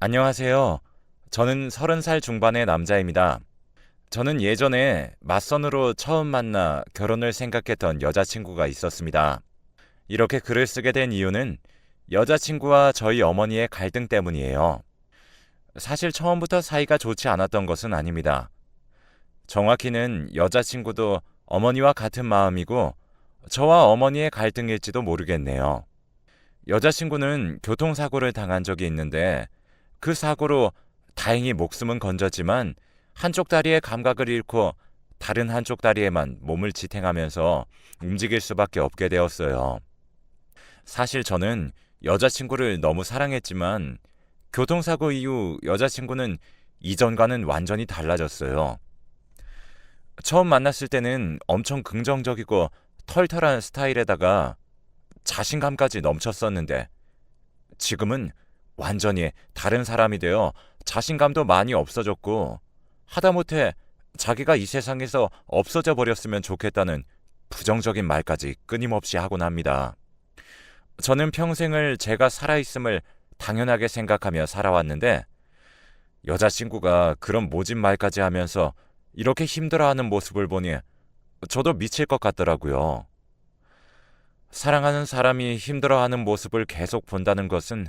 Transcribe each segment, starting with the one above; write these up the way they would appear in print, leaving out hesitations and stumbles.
안녕하세요. 저는 30살 중반의 남자입니다. 저는 예전에 맞선으로 처음 만나 결혼을 생각했던 여자친구가 있었습니다. 이렇게 글을 쓰게 된 이유는 여자친구와 저희 어머니의 갈등 때문이에요. 사실 처음부터 사이가 좋지 않았던 것은 아닙니다. 정확히는 여자친구도 어머니와 같은 마음이고 저와 어머니의 갈등일지도 모르겠네요. 여자친구는 교통사고를 당한 적이 있는데 그 사고로 다행히 목숨은 건졌지만 한쪽 다리의 감각을 잃고 다른 한쪽 다리에만 몸을 지탱하면서 움직일 수밖에 없게 되었어요. 사실 저는 여자친구를 너무 사랑했지만 교통사고 이후 여자친구는 이전과는 완전히 달라졌어요. 처음 만났을 때는 엄청 긍정적이고 털털한 스타일에다가 자신감까지 넘쳤었는데 지금은 완전히 다른 사람이 되어 자신감도 많이 없어졌고 하다못해 자기가 이 세상에서 없어져 버렸으면 좋겠다는 부정적인 말까지 끊임없이 하곤 합니다. 저는 평생을 제가 살아있음을 당연하게 생각하며 살아왔는데 여자친구가 그런 모진 말까지 하면서 이렇게 힘들어하는 모습을 보니 저도 미칠 것 같더라고요. 사랑하는 사람이 힘들어하는 모습을 계속 본다는 것은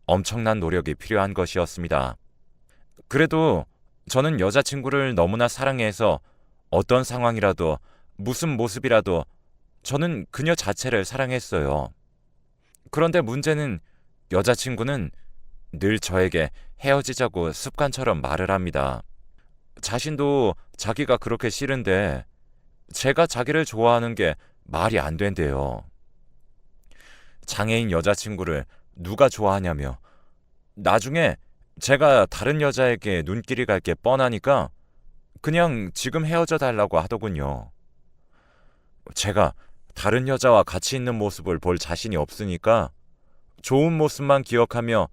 엄청난 노력이 필요한 것이었습니다. 그래도 저는 여자친구를 너무나 사랑해서 어떤 상황이라도 무슨 모습이라도 저는 그녀 자체를 사랑했어요. 그런데 문제는 여자친구는 늘 저에게 헤어지자고 습관처럼 말을 합니다. 자신도 자기가 그렇게 싫은데 제가 자기를 좋아하는 게 말이 안 된대요. 장애인 여자친구를 누가 좋아하냐며 나중에 제가 다른 여자에게 눈길이 갈 게 뻔하니까 그냥 지금 헤어져 달라고 하더군요. 제가 다른 여자와 같이 있는 모습을 볼 자신이 없으니까 좋은 모습만 기억하며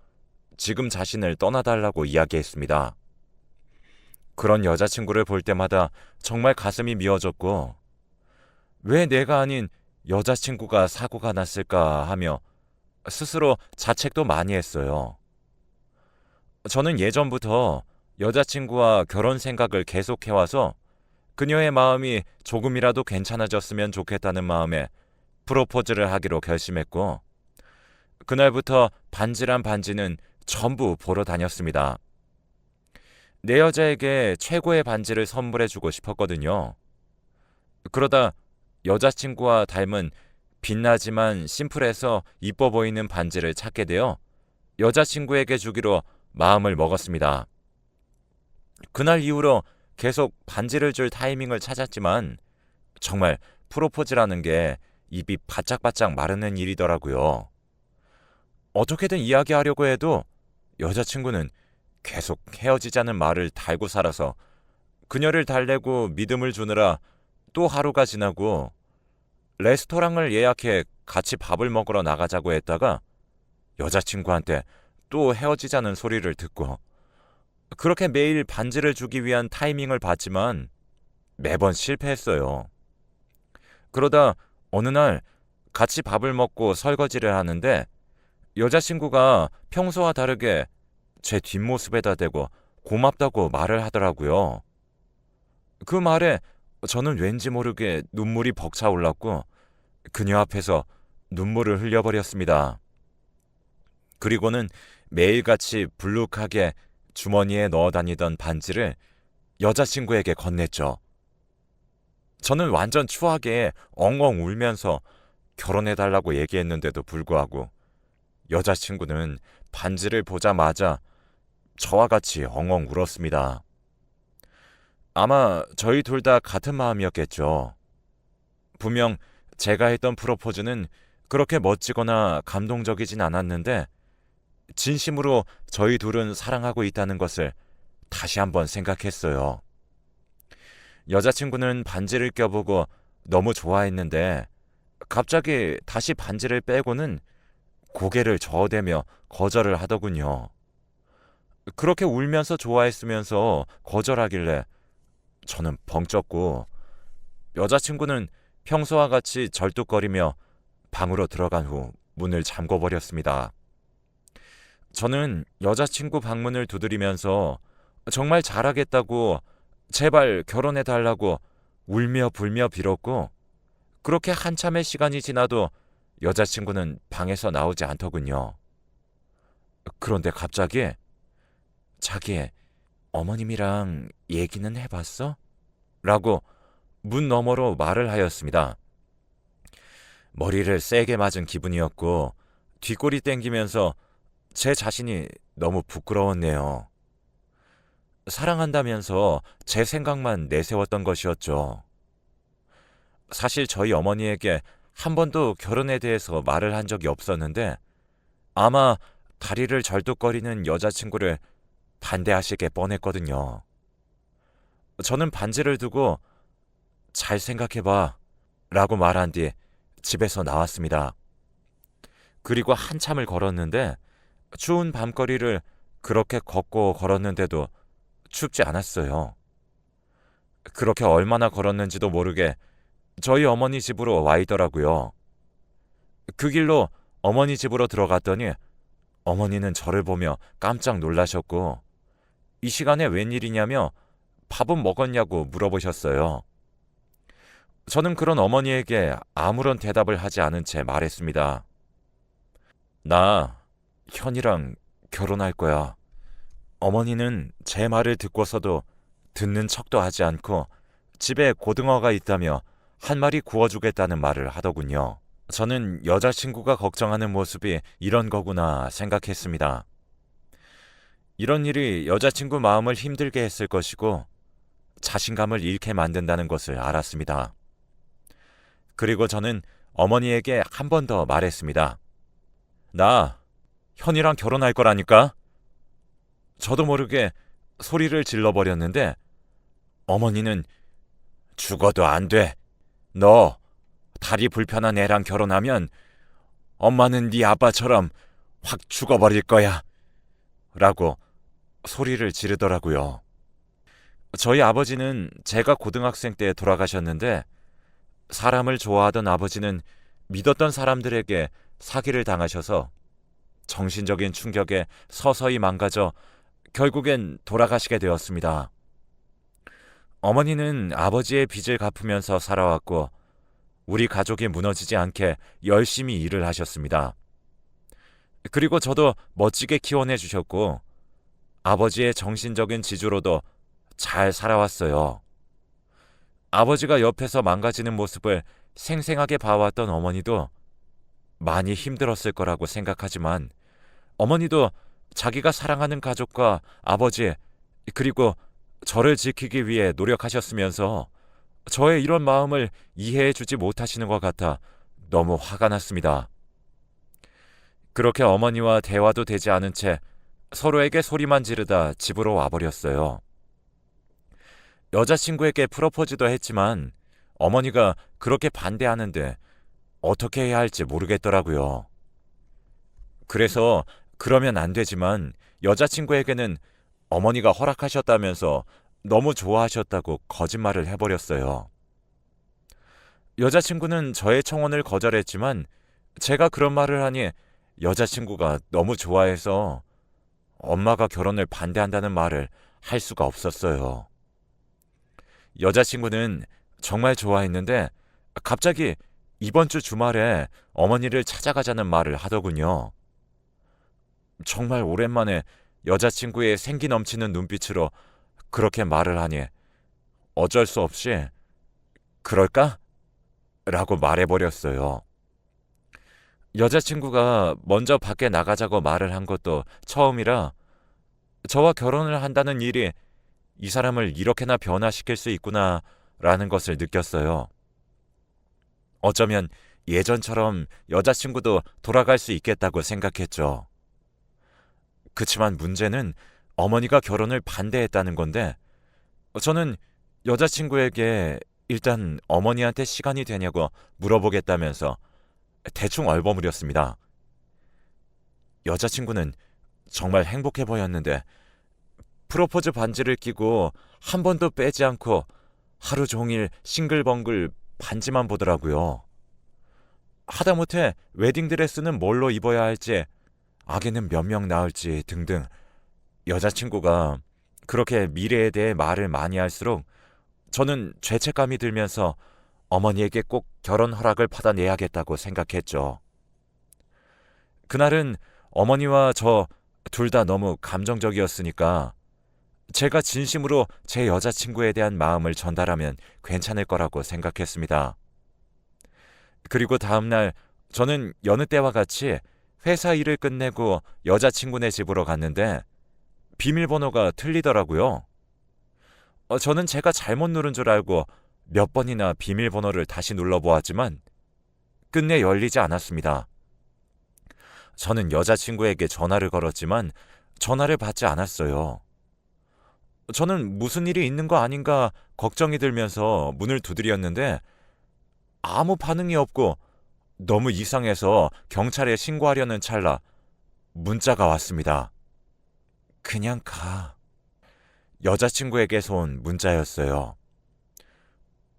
지금 자신을 떠나달라고 이야기했습니다. 그런 여자친구를 볼 때마다 정말 가슴이 미어졌고 왜 내가 아닌 여자친구가 사고가 났을까 하며 스스로 자책도 많이 했어요. 저는 예전부터 여자친구와 결혼 생각을 계속해와서 그녀의 마음이 조금이라도 괜찮아졌으면 좋겠다는 마음에 프로포즈를 하기로 결심했고 그날부터 반지란 반지는 전부 보러 다녔습니다. 내 여자에게 최고의 반지를 선물해주고 싶었거든요. 그러다 여자친구와 닮은 빛나지만 심플해서 이뻐 보이는 반지를 찾게 되어 여자친구에게 주기로 마음을 먹었습니다. 그날 이후로 계속 반지를 줄 타이밍을 찾았지만 정말 프로포즈라는 게 입이 바짝바짝 마르는 일이더라고요. 어떻게든 이야기하려고 해도 여자친구는 계속 헤어지자는 말을 달고 살아서 그녀를 달래고 믿음을 주느라 또 하루가 지나고 레스토랑을 예약해 같이 밥을 먹으러 나가자고 했다가 여자친구한테 또 헤어지자는 소리를 듣고 그렇게 매일 반지를 주기 위한 타이밍을 봤지만 매번 실패했어요. 그러다 어느 날 같이 밥을 먹고 설거지를 하는데 여자친구가 평소와 다르게 제 뒷모습에다 대고 고맙다고 말을 하더라고요. 그 말에 저는 왠지 모르게 눈물이 벅차올랐고 그녀 앞에서 눈물을 흘려버렸습니다. 그리고는 매일같이 불룩하게 주머니에 넣어 다니던 반지를 여자친구에게 건넸죠. 저는 완전 추하게 엉엉 울면서 결혼해달라고 얘기했는데도 불구하고 여자친구는 반지를 보자마자 저와 같이 엉엉 울었습니다. 아마 저희 둘 다 같은 마음이었겠죠. 분명 제가 했던 프로포즈는 그렇게 멋지거나 감동적이진 않았는데 진심으로 저희 둘은 사랑하고 있다는 것을 다시 한번 생각했어요. 여자친구는 반지를 껴보고 너무 좋아했는데 갑자기 다시 반지를 빼고는 고개를 저어대며 거절을 하더군요. 그렇게 울면서 좋아했으면서 거절하길래 저는 벙쪘고 여자친구는 평소와 같이 절뚝거리며 방으로 들어간 후 문을 잠궈버렸습니다. 저는 여자친구 방문을 두드리면서 정말 잘하겠다고 제발 결혼해 달라고 울며 불며 빌었고, 그렇게 한참의 시간이 지나도 여자친구는 방에서 나오지 않더군요. 그런데 갑자기 자기 어머님이랑 얘기는 해봤어? 라고 문 너머로 말을 하였습니다. 머리를 세게 맞은 기분이었고 뒷골이 땡기면서 제 자신이 너무 부끄러웠네요. 사랑한다면서 제 생각만 내세웠던 것이었죠. 사실 저희 어머니에게 한 번도 결혼에 대해서 말을 한 적이 없었는데 아마 다리를 절뚝거리는 여자친구를 반대하시게 뻔했거든요. 저는 반지를 두고 잘 생각해봐 라고 말한 뒤 집에서 나왔습니다. 그리고 한참을 걸었는데 추운 밤거리를 그렇게 걷고 걸었는데도 춥지 않았어요. 그렇게 얼마나 걸었는지도 모르게 저희 어머니 집으로 와 있더라고요. 그 길로 어머니 집으로 들어갔더니 어머니는 저를 보며 깜짝 놀라셨고 이 시간에 웬일이냐며 밥은 먹었냐고 물어보셨어요. 저는 그런 어머니에게 아무런 대답을 하지 않은 채 말했습니다. 나 현이랑 결혼할 거야. 어머니는 제 말을 듣고서도 듣는 척도 하지 않고 집에 고등어가 있다며 한 마리 구워주겠다는 말을 하더군요. 저는 여자친구가 걱정하는 모습이 이런 거구나 생각했습니다. 이런 일이 여자친구 마음을 힘들게 했을 것이고 자신감을 잃게 만든다는 것을 알았습니다. 그리고 저는 어머니에게 한 번 더 말했습니다. 나 현이랑 결혼할 거라니까. 저도 모르게 소리를 질러버렸는데 어머니는 죽어도 안 돼. 너 다리 불편한 애랑 결혼하면 엄마는 네 아빠처럼 확 죽어버릴 거야. 라고 소리를 지르더라고요. 저희 아버지는 제가 고등학생 때 돌아가셨는데 사람을 좋아하던 아버지는 믿었던 사람들에게 사기를 당하셔서 정신적인 충격에 서서히 망가져 결국엔 돌아가시게 되었습니다. 어머니는 아버지의 빚을 갚으면서 살아왔고 우리 가족이 무너지지 않게 열심히 일을 하셨습니다. 그리고 저도 멋지게 키워내 주셨고 아버지의 정신적인 지주로도 잘 살아왔어요. 아버지가 옆에서 망가지는 모습을 생생하게 봐왔던 어머니도 많이 힘들었을 거라고 생각하지만 어머니도 자기가 사랑하는 가족과 아버지 그리고 저를 지키기 위해 노력하셨으면서 저의 이런 마음을 이해해 주지 못하시는 것 같아 너무 화가 났습니다. 그렇게 어머니와 대화도 되지 않은 채 서로에게 소리만 지르다 집으로 와버렸어요. 여자친구에게 프로포즈도 했지만 어머니가 그렇게 반대하는데 어떻게 해야 할지 모르겠더라고요. 그래서 그러면 안 되지만 여자친구에게는 어머니가 허락하셨다면서 너무 좋아하셨다고 거짓말을 해버렸어요. 여자친구는 저의 청혼을 거절했지만 제가 그런 말을 하니 여자친구가 너무 좋아해서 엄마가 결혼을 반대한다는 말을 할 수가 없었어요. 여자친구는 정말 좋아했는데 갑자기 이번 주 주말에 어머니를 찾아가자는 말을 하더군요. 정말 오랜만에 여자친구의 생기 넘치는 눈빛으로 그렇게 말을 하니 어쩔 수 없이 그럴까? 라고 말해버렸어요. 여자친구가 먼저 밖에 나가자고 말을 한 것도 처음이라 저와 결혼을 한다는 일이 이 사람을 이렇게나 변화시킬 수 있구나 라는 것을 느꼈어요. 어쩌면 예전처럼 여자친구도 돌아갈 수 있겠다고 생각했죠. 그치만 문제는 어머니가 결혼을 반대했다는 건데 저는 여자친구에게 일단 어머니한테 시간이 되냐고 물어보겠다면서 대충 얼버무렸습니다. 여자친구는 정말 행복해 보였는데 프로포즈 반지를 끼고 한 번도 빼지 않고 하루 종일 싱글벙글 반지만 보더라고요. 하다못해 웨딩드레스는 뭘로 입어야 할지 아기는 몇 명 낳을지 등등 여자친구가 그렇게 미래에 대해 말을 많이 할수록 저는 죄책감이 들면서 어머니에게 꼭 결혼 허락을 받아내야겠다고 생각했죠. 그날은 어머니와 저 둘 다 너무 감정적이었으니까 제가 진심으로 제 여자친구에 대한 마음을 전달하면 괜찮을 거라고 생각했습니다. 그리고 다음날 저는 여느 때와 같이 회사 일을 끝내고 여자친구네 집으로 갔는데 비밀번호가 틀리더라고요. 저는 제가 잘못 누른 줄 알고 몇 번이나 비밀번호를 다시 눌러보았지만 끝내 열리지 않았습니다. 저는 여자친구에게 전화를 걸었지만 전화를 받지 않았어요. 저는 무슨 일이 있는 거 아닌가 걱정이 들면서 문을 두드렸는데 아무 반응이 없고 너무 이상해서 경찰에 신고하려는 찰나 문자가 왔습니다. 그냥 가. 여자친구에게서 온 문자였어요.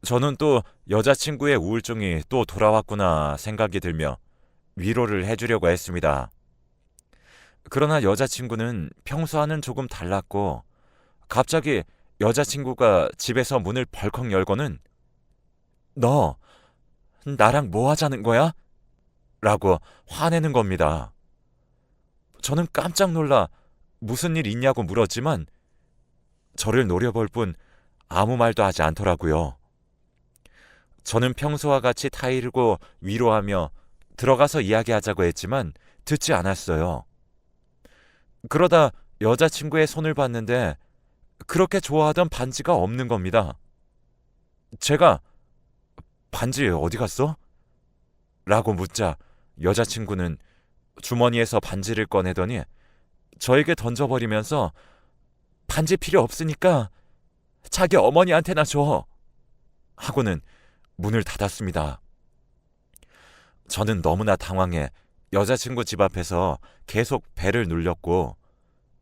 저는 또 여자친구의 우울증이 또 돌아왔구나 생각이 들며 위로를 해주려고 했습니다. 그러나 여자친구는 평소와는 조금 달랐고 갑자기 여자친구가 집에서 문을 벌컥 열고는 너 나랑 뭐 하자는 거야? 라고 화내는 겁니다. 저는 깜짝 놀라 무슨 일 있냐고 물었지만 저를 노려볼 뿐 아무 말도 하지 않더라고요. 저는 평소와 같이 타이르고 위로하며 들어가서 이야기하자고 했지만 듣지 않았어요. 그러다 여자친구의 손을 봤는데 그렇게 좋아하던 반지가 없는 겁니다. 제가 반지 어디 갔어? 라고 묻자 여자친구는 주머니에서 반지를 꺼내더니 저에게 던져버리면서 반지 필요 없으니까 자기 어머니한테나 줘 하고는 문을 닫았습니다. 저는 너무나 당황해 여자친구 집 앞에서 계속 벨을 눌렸고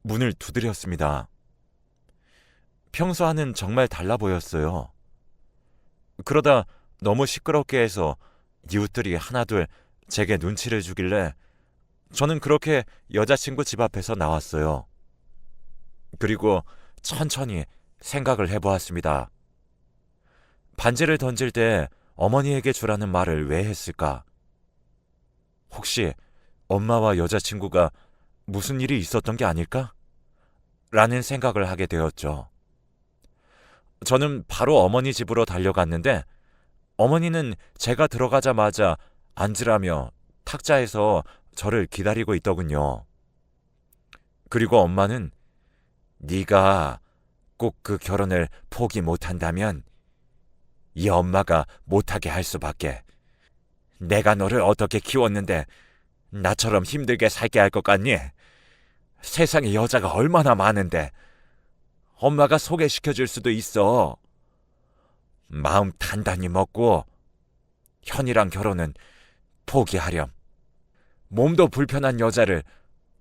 문을 두드렸습니다. 평소와는 정말 달라 보였어요. 그러다 너무 시끄럽게 해서 이웃들이 하나둘 제게 눈치를 주길래 저는 그렇게 여자친구 집 앞에서 나왔어요. 그리고 천천히 생각을 해보았습니다. 반지를 던질 때 어머니에게 주라는 말을 왜 했을까? 혹시 엄마와 여자친구가 무슨 일이 있었던 게 아닐까? 라는 생각을 하게 되었죠. 저는 바로 어머니 집으로 달려갔는데 어머니는 제가 들어가자마자 앉으라며 탁자에서 저를 기다리고 있더군요. 그리고 엄마는 네가 꼭 그 결혼을 포기 못한다면 이 엄마가 못하게 할 수밖에. 내가 너를 어떻게 키웠는데 나처럼 힘들게 살게 할 것 같니? 세상에 여자가 얼마나 많은데 엄마가 소개시켜줄 수도 있어. 마음 단단히 먹고 현이랑 결혼은 포기하렴. 몸도 불편한 여자를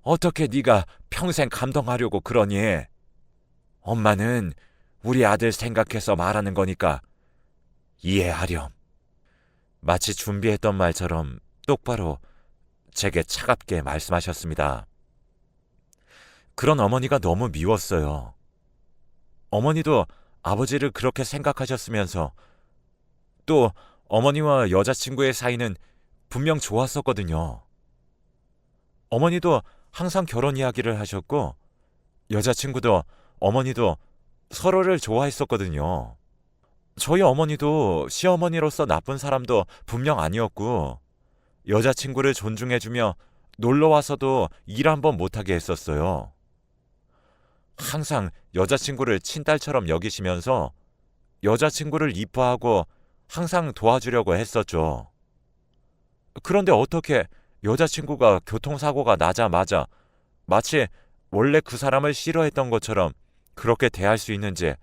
어떻게 네가 평생 감동하려고 그러니? 엄마는 우리 아들 생각해서 말하는 거니까 이해하렴. 마치 준비했던 말처럼 똑바로 제게 차갑게 말씀하셨습니다. 그런 어머니가 너무 미웠어요. 어머니도 아버지를 그렇게 생각하셨으면서 또 어머니와 여자친구의 사이는 분명 좋았었거든요. 어머니도 항상 결혼 이야기를 하셨고 여자친구도 어머니도 서로를 좋아했었거든요. 저희 어머니도 시어머니로서 나쁜 사람도 분명 아니었고 여자친구를 존중해주며 놀러와서도 일 한 번 못하게 했었어요. 항상 여자친구를 친딸처럼 여기시면서 여자친구를 이뻐하고 항상 도와주려고 했었죠. 그런데 어떻게 여자친구가 교통사고가 나자마자 마치 원래 그 사람을 싫어했던 것처럼 그렇게 대할 수 있는지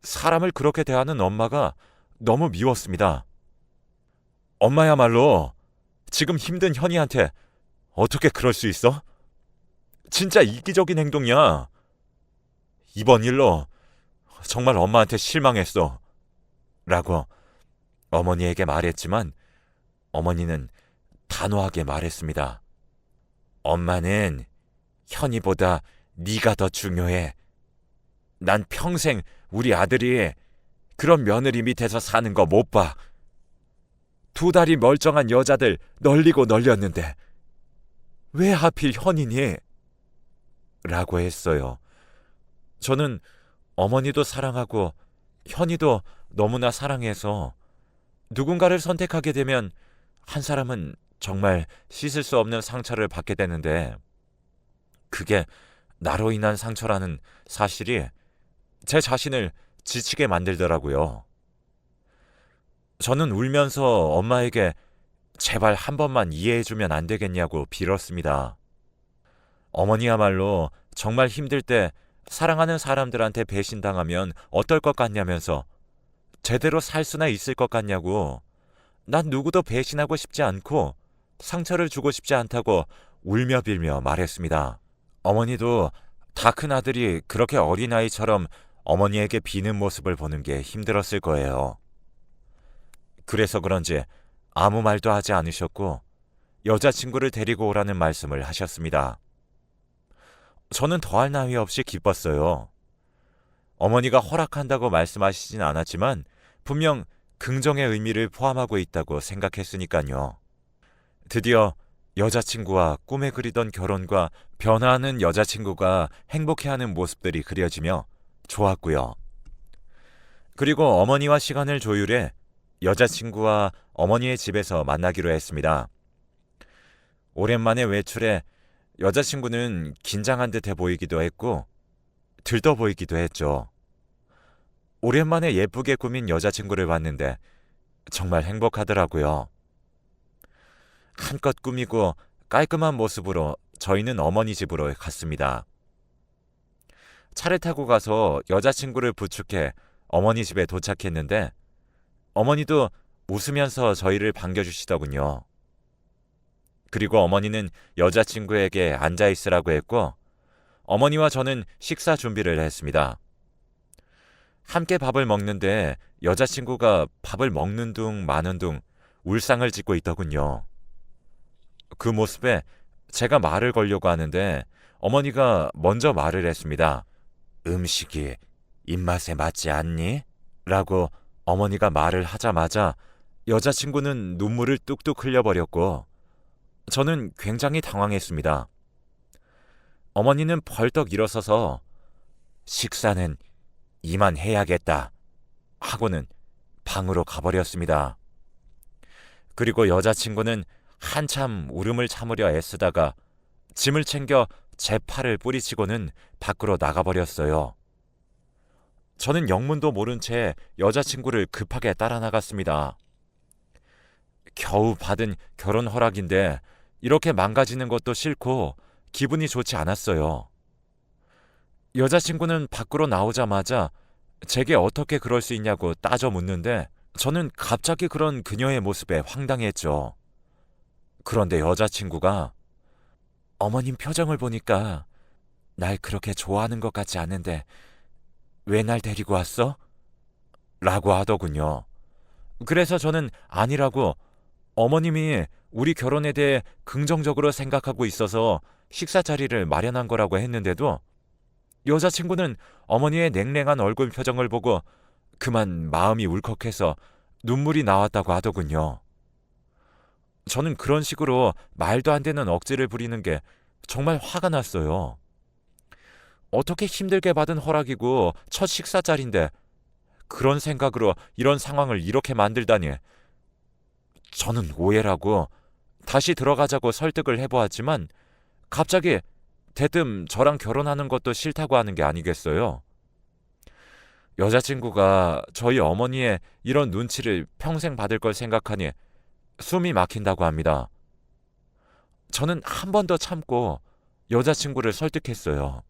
사람을 그렇게 대하는 엄마가 너무 미웠습니다. 엄마야말로 지금 힘든 현이한테 어떻게 그럴 수 있어? 진짜 이기적인 행동이야. 이번 일로 정말 엄마한테 실망했어. 라고 어머니에게 말했지만 어머니는 단호하게 말했습니다. 엄마는 현이보다 네가 더 중요해. 난 평생 우리 아들이 그런 며느리 밑에서 사는 거 못 봐. 두 다리 멀쩡한 여자들 널리고 널렸는데 왜 하필 현이니? 라고 했어요. 저는 어머니도 사랑하고 현이도 너무나 사랑해서 누군가를 선택하게 되면 한 사람은 정말 씻을 수 없는 상처를 받게 되는데 그게 나로 인한 상처라는 사실이 제 자신을 지치게 만들더라고요. 저는 울면서 엄마에게 제발 한 번만 이해해주면 안 되겠냐고 빌었습니다. 어머니야말로 정말 힘들 때 사랑하는 사람들한테 배신당하면 어떨 것 같냐면서 제대로 살 수나 있을 것 같냐고 난 누구도 배신하고 싶지 않고 상처를 주고 싶지 않다고 울며 빌며 말했습니다. 어머니도 다 큰 아들이 그렇게 어린아이처럼 어머니에게 비는 모습을 보는 게 힘들었을 거예요. 그래서 그런지 아무 말도 하지 않으셨고 여자친구를 데리고 오라는 말씀을 하셨습니다. 저는 더할 나위 없이 기뻤어요. 어머니가 허락한다고 말씀하시진 않았지만 분명 긍정의 의미를 포함하고 있다고 생각했으니까요. 드디어 여자친구와 꿈에 그리던 결혼과 변화하는 여자친구가 행복해하는 모습들이 그려지며 좋았고요. 그리고 어머니와 시간을 조율해 여자친구와 어머니의 집에서 만나기로 했습니다. 오랜만에 외출해 여자친구는 긴장한 듯해 보이기도 했고 들떠 보이기도 했죠. 오랜만에 예쁘게 꾸민 여자친구를 봤는데 정말 행복하더라고요. 한껏 꾸미고 깔끔한 모습으로 저희는 어머니 집으로 갔습니다. 차를 타고 가서 여자친구를 부축해 어머니 집에 도착했는데 어머니도 웃으면서 저희를 반겨주시더군요. 그리고 어머니는 여자친구에게 앉아있으라고 했고 어머니와 저는 식사 준비를 했습니다. 함께 밥을 먹는데 여자친구가 밥을 먹는 둥 마는 둥 울상을 짓고 있더군요. 그 모습에 제가 말을 걸려고 하는데 어머니가 먼저 말을 했습니다. 음식이 입맛에 맞지 않니? 라고 어머니가 말을 하자마자 여자친구는 눈물을 뚝뚝 흘려버렸고 저는 굉장히 당황했습니다. 어머니는 벌떡 일어서서 식사는 이만 해야겠다 하고는 방으로 가버렸습니다. 그리고 여자친구는 한참 울음을 참으려 애쓰다가 짐을 챙겨 제 팔을 뿌리치고는 밖으로 나가버렸어요. 저는 영문도 모른 채 여자친구를 급하게 따라 나갔습니다. 겨우 받은 결혼 허락인데 이렇게 망가지는 것도 싫고 기분이 좋지 않았어요. 여자친구는 밖으로 나오자마자 제게 어떻게 그럴 수 있냐고 따져 묻는데 저는 갑자기 그런 그녀의 모습에 황당했죠. 그런데 여자친구가 어머님 표정을 보니까 날 그렇게 좋아하는 것 같지 않은데 왜 날 데리고 왔어? 라고 하더군요. 그래서 저는 아니라고 어머님이 우리 결혼에 대해 긍정적으로 생각하고 있어서 식사 자리를 마련한 거라고 했는데도 여자친구는 어머니의 냉랭한 얼굴 표정을 보고 그만 마음이 울컥해서 눈물이 나왔다고 하더군요. 저는 그런 식으로 말도 안 되는 억지를 부리는 게 정말 화가 났어요. 어떻게 힘들게 받은 허락이고 첫 식사 자리인데 그런 생각으로 이런 상황을 이렇게 만들다니. 저는 오해라고 다시 들어가자고 설득을 해보았지만 갑자기 대뜸 저랑 결혼하는 것도 싫다고 하는 게 아니겠어요? 여자친구가 저희 어머니의 이런 눈치를 평생 받을 걸 생각하니 숨이 막힌다고 합니다. 저는 한 번 더 참고 여자친구를 설득했어요.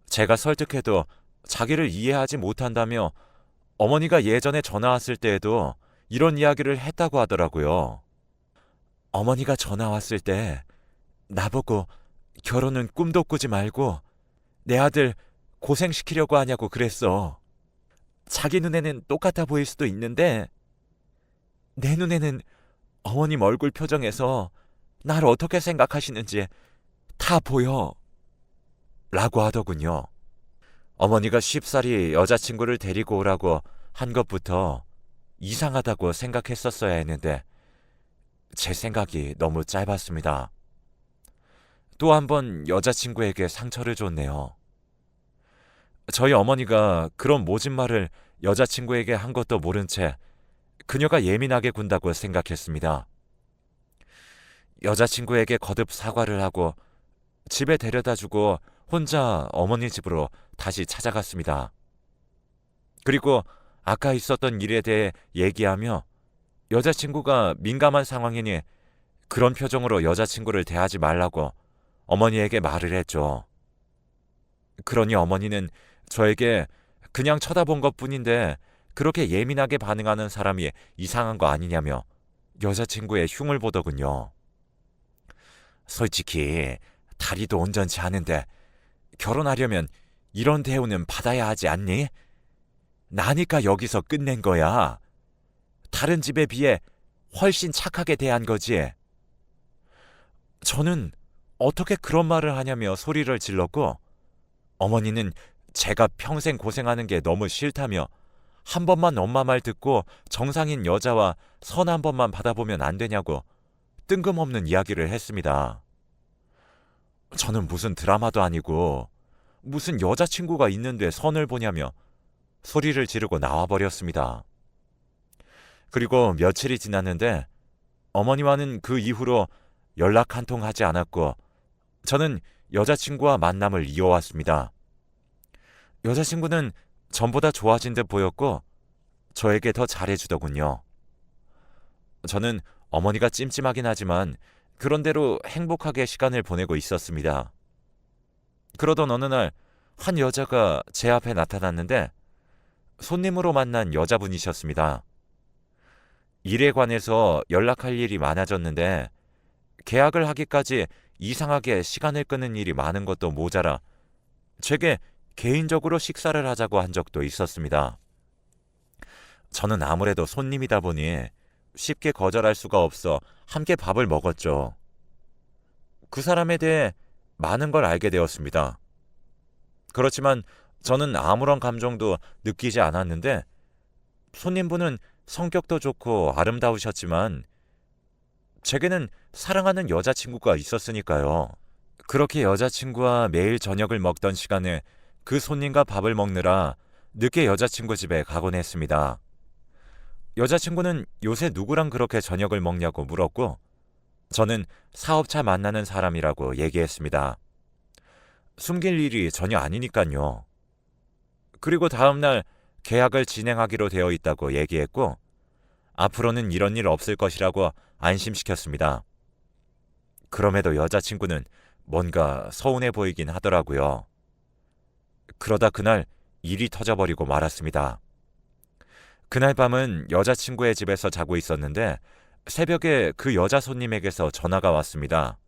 제가 설득해도 자기를 이해하지 못한다며 어머니가 예전에 전화 왔을 때에도 이런 이야기를 했다고 하더라고요. 어머니가 전화 왔을 때 나보고 결혼은 꿈도 꾸지 말고 내 아들 고생시키려고 하냐고 그랬어. 자기 눈에는 똑같아 보일 수도 있는데 내 눈에는 어머님 얼굴 표정에서 날 어떻게 생각하시는지 다 보여. 라고 하더군요. 어머니가 쉽사리 여자친구를 데리고 오라고 한 것부터 이상하다고 생각했었어야 했는데 제 생각이 너무 짧았습니다. 또 한 번 여자친구에게 상처를 줬네요. 저희 어머니가 그런 모진 말을 여자친구에게 한 것도 모른 채 그녀가 예민하게 군다고 생각했습니다. 여자친구에게 거듭 사과를 하고 집에 데려다주고 혼자 어머니 집으로 다시 찾아갔습니다. 그리고 아까 있었던 일에 대해 얘기하며 여자친구가 민감한 상황이니 그런 표정으로 여자친구를 대하지 말라고 어머니에게 말을 했죠. 그러니 어머니는 저에게 그냥 쳐다본 것뿐인데 그렇게 예민하게 반응하는 사람이 이상한 거 아니냐며 여자친구의 흉을 보더군요. 솔직히 다리도 온전치 않은데 결혼하려면 이런 대우는 받아야 하지 않니? 나니까 여기서 끝낸 거야. 다른 집에 비해 훨씬 착하게 대한 거지. 저는 어떻게 그런 말을 하냐며 소리를 질렀고 어머니는 제가 평생 고생하는 게 너무 싫다며 한 번만 엄마 말 듣고 정상인 여자와 선 한 번만 받아보면 안 되냐고 뜬금없는 이야기를 했습니다. 저는 무슨 드라마도 아니고 무슨 여자친구가 있는데 선을 보냐며 소리를 지르고 나와버렸습니다. 그리고 며칠이 지났는데 어머니와는 그 이후로 연락 한 통 하지 않았고 저는 여자친구와 만남을 이어왔습니다. 여자친구는 전보다 좋아진 듯 보였고 저에게 더 잘해주더군요. 저는 어머니가 찜찜하긴 하지만 그런대로 행복하게 시간을 보내고 있었습니다. 그러던 어느 날 한 여자가 제 앞에 나타났는데 손님으로 만난 여자분이셨습니다. 일에 관해서 연락할 일이 많아졌는데 계약을 하기까지 이상하게 시간을 끄는 일이 많은 것도 모자라 제게 개인적으로 식사를 하자고 한 적도 있었습니다. 저는 아무래도 손님이다 보니 쉽게 거절할 수가 없어 함께 밥을 먹었죠. 그 사람에 대해 많은 걸 알게 되었습니다. 그렇지만 저는 아무런 감정도 느끼지 않았는데 손님분은 성격도 좋고 아름다우셨지만 제게는 사랑하는 여자친구가 있었으니까요. 그렇게 여자친구와 매일 저녁을 먹던 시간에 그 손님과 밥을 먹느라 늦게 여자친구 집에 가곤 했습니다. 여자친구는 요새 누구랑 그렇게 저녁을 먹냐고 물었고 저는 사업차 만나는 사람이라고 얘기했습니다. 숨길 일이 전혀 아니니까요. 그리고 다음날 계약을 진행하기로 되어 있다고 얘기했고 앞으로는 이런 일 없을 것이라고 안심시켰습니다. 그럼에도 여자친구는 뭔가 서운해 보이긴 하더라고요. 그러다 그날 일이 터져버리고 말았습니다. 그날 밤은 여자친구의 집에서 자고 있었는데 새벽에 그 여자 손님에게서 전화가 왔습니다.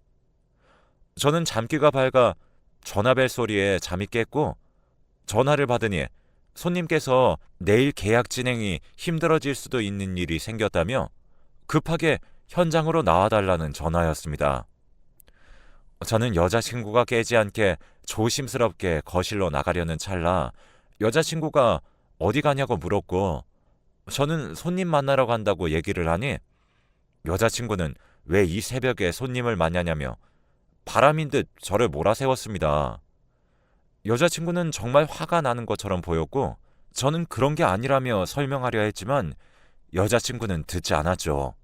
저는 잠귀가 밝아 전화벨 소리에 잠이 깼고 전화를 받으니 손님께서 내일 계약 진행이 힘들어질 수도 있는 일이 생겼다며 급하게 현장으로 나와달라는 전화였습니다. 저는 여자친구가 깨지 않게 조심스럽게 거실로 나가려는 찰나 여자친구가 어디 가냐고 물었고 저는 손님 만나러 간다고 얘기를 하니 여자친구는 왜 이 새벽에 손님을 만나냐며 바람인 듯 저를 몰아세웠습니다. 여자친구는 정말 화가 나는 것처럼 보였고 저는 그런 게 아니라며 설명하려 했지만 여자친구는 듣지 않았죠.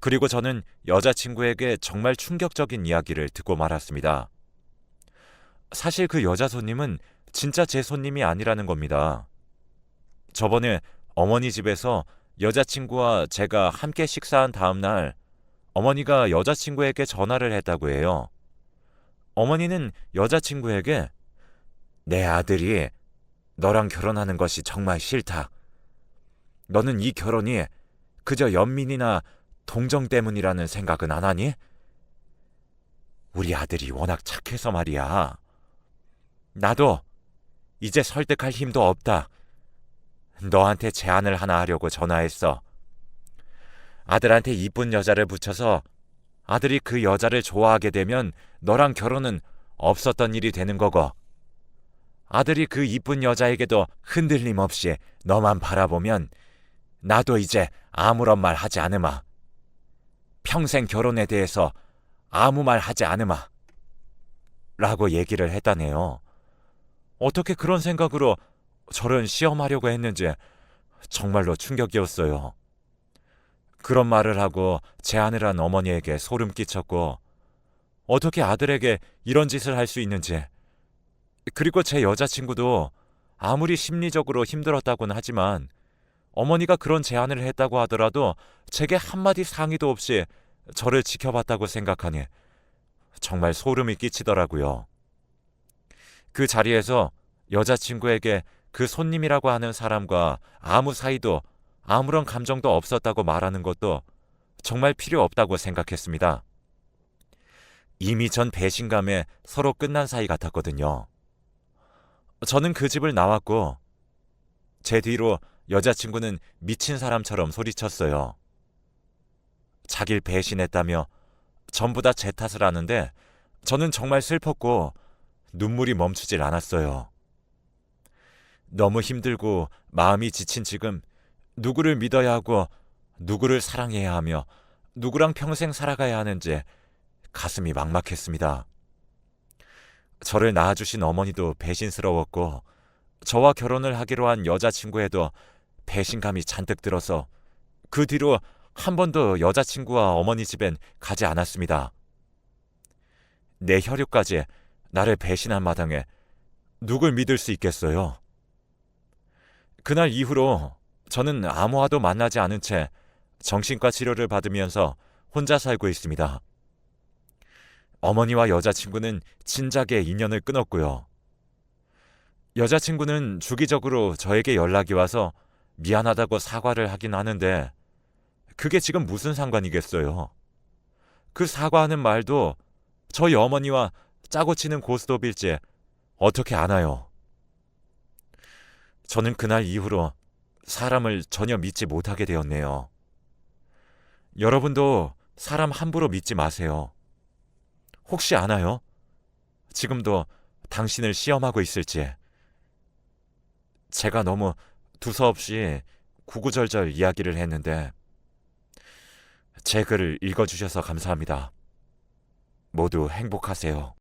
그리고 저는 여자친구에게 정말 충격적인 이야기를 듣고 말았습니다. 사실 그 여자 손님은 진짜 제 손님이 아니라는 겁니다. 저번에 어머니 집에서 여자친구와 제가 함께 식사한 다음 날 어머니가 여자친구에게 전화를 했다고 해요. 어머니는 여자친구에게 내 아들이 너랑 결혼하는 것이 정말 싫다. 너는 이 결혼이 그저 연민이나 동정 때문이라는 생각은 안 하니? 우리 아들이 워낙 착해서 말이야. 나도 이제 설득할 힘도 없다. 너한테 제안을 하나 하려고 전화했어. 아들한테 이쁜 여자를 붙여서 아들이 그 여자를 좋아하게 되면 너랑 결혼은 없었던 일이 되는 거고, 아들이 그 이쁜 여자에게도 흔들림 없이 너만 바라보면 나도 이제 아무런 말 하지 않으마. 평생 결혼에 대해서 아무 말 하지 않으마. 라고 얘기를 했다네요. 어떻게 그런 생각으로 저를 시험하려고 했는지 정말로 충격이었어요. 그런 말을 하고 제안을 한 어머니에게 소름 끼쳤고, 어떻게 아들에게 이런 짓을 할 수 있는지, 그리고 제 여자친구도 아무리 심리적으로 힘들었다고는 하지만 어머니가 그런 제안을 했다고 하더라도 제게 한마디 상의도 없이 저를 지켜봤다고 생각하니 정말 소름이 끼치더라고요. 그 자리에서 여자친구에게 그 손님이라고 하는 사람과 아무 사이도 아무런 감정도 없었다고 말하는 것도 정말 필요 없다고 생각했습니다. 이미 전 배신감에 서로 끝난 사이 같았거든요. 저는 그 집을 나왔고 제 뒤로 여자친구는 미친 사람처럼 소리쳤어요. 자길 배신했다며 전부 다 제 탓을 하는데 저는 정말 슬펐고 눈물이 멈추질 않았어요. 너무 힘들고 마음이 지친 지금 누구를 믿어야 하고 누구를 사랑해야 하며 누구랑 평생 살아가야 하는지 가슴이 막막했습니다. 저를 낳아주신 어머니도 배신스러웠고 저와 결혼을 하기로 한 여자친구에도 배신감이 잔뜩 들어서 그 뒤로 한 번도 여자친구와 어머니 집엔 가지 않았습니다. 내 혈육까지 나를 배신한 마당에 누굴 믿을 수 있겠어요? 그날 이후로 저는 아무와도 만나지 않은 채 정신과 치료를 받으면서 혼자 살고 있습니다. 어머니와 여자친구는 진작에 인연을 끊었고요. 여자친구는 주기적으로 저에게 연락이 와서 미안하다고 사과를 하긴 하는데 그게 지금 무슨 상관이겠어요? 그 사과하는 말도 저희 어머니와 짜고 치는 고스톱일지 어떻게 아나요? 저는 그날 이후로 사람을 전혀 믿지 못하게 되었네요. 여러분도 사람 함부로 믿지 마세요. 혹시 아나요? 지금도 당신을 시험하고 있을지. 제가 너무 두서없이 구구절절 이야기를 했는데 제 글을 읽어주셔서 감사합니다. 모두 행복하세요.